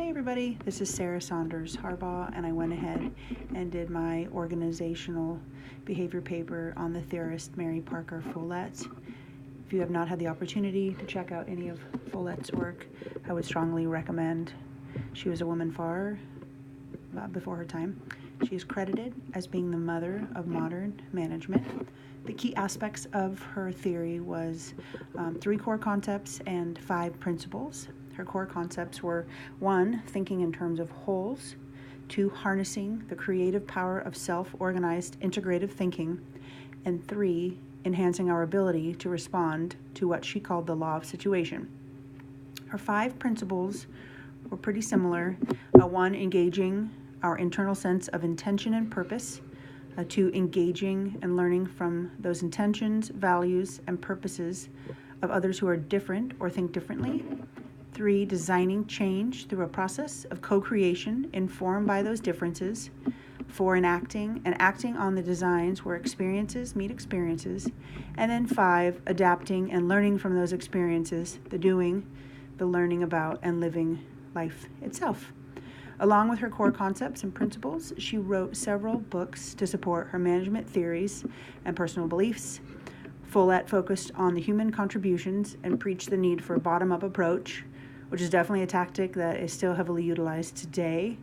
Hey everybody, this is Sarah Saunders-Harbaugh, and I went ahead and did my organizational behavior paper on the theorist Mary Parker Follett. If you have not had the opportunity to check out any of Follett's work, I would strongly recommend. She was a woman far before her time. She is credited as being the mother of modern management. The key aspects of her theory was 3 core concepts and 5 principles. Her core concepts were 1, thinking in terms of wholes, 2, harnessing the creative power of self-organized integrative thinking, and 3, enhancing our ability to respond to what she called the law of situation. Her 5 principles were pretty similar. 1, engaging our internal sense of intention and purpose. 2, engaging and learning from those intentions, values, and purposes of others who are different or think differently. 3, designing change through a process of co-creation informed by those differences. 4, enacting and acting on the designs where experiences meet experiences. And then 5, adapting and learning from those experiences, the doing, the learning about, and living life itself. Along with her core concepts and principles, she wrote several books to support her management theories and personal beliefs. Follett focused on the human contributions and preached the need for a bottom-up approach, which is definitely a tactic that is still heavily utilized today.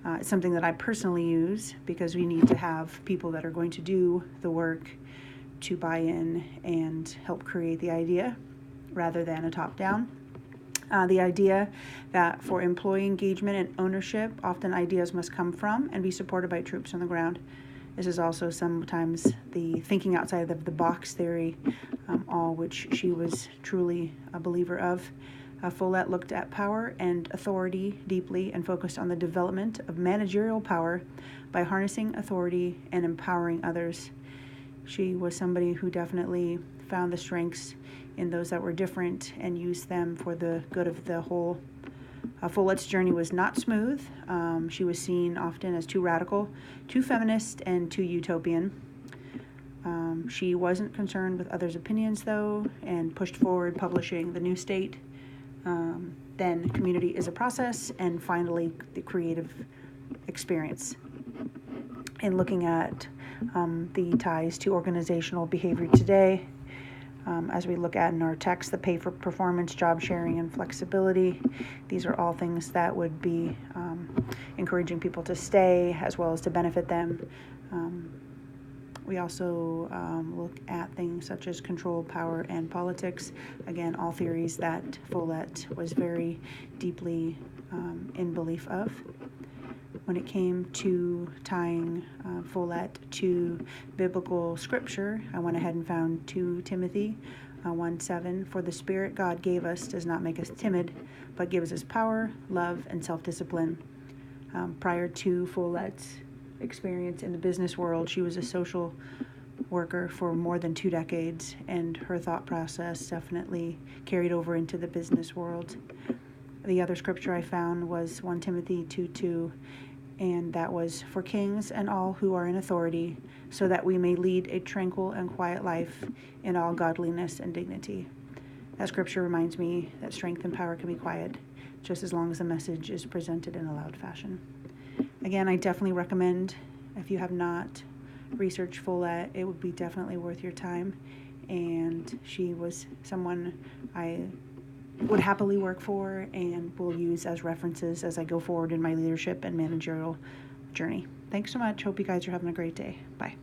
It's something that I personally use because we need to have people that are going to do the work to buy in and help create the idea rather than a top-down. The idea that for employee engagement and ownership, often ideas must come from and be supported by troops on the ground. This is also sometimes the thinking outside of the box theory, all which she was truly a believer of. Follett looked at power and authority deeply and focused on the development of managerial power by harnessing authority and empowering others. She was somebody who definitely found the strengths in those that were different and used them for the good of the whole. Follett's journey was not smooth. She was seen often as too radical, too feminist, and too utopian. She wasn't concerned with others' opinions, though, and pushed forward publishing The New State, then Community is a Process, and finally the creative experience. In looking at the ties to organizational behavior today, as we look at in our text, the pay for performance, job sharing, and flexibility, these are all things that would be encouraging people to stay as well as to benefit them. We also look at things such as control, power, and politics. Again, all theories that Follett was very deeply in belief of. When it came to tying Follett to biblical scripture, I went ahead and found 2 Timothy 1:7. For the Spirit God gave us does not make us timid, but gives us power, love, and self-discipline. Prior to Follett's experience in the business world, she was a social worker for more than 2 decades, and her thought process definitely carried over into the business world. The other scripture I found was 1 Timothy 2:2, and that was for kings and all who are in authority, so that we may lead a tranquil and quiet life in all godliness and dignity. That scripture reminds me that strength and power can be quiet, just as long as the message is presented in a loud fashion. Again, I definitely recommend, if you have not researched Follett, it would be definitely worth your time, and she was someone I would happily work for and will use as references as I go forward in my leadership and managerial journey. Thanks so much. Hope you guys are having a great day. Bye.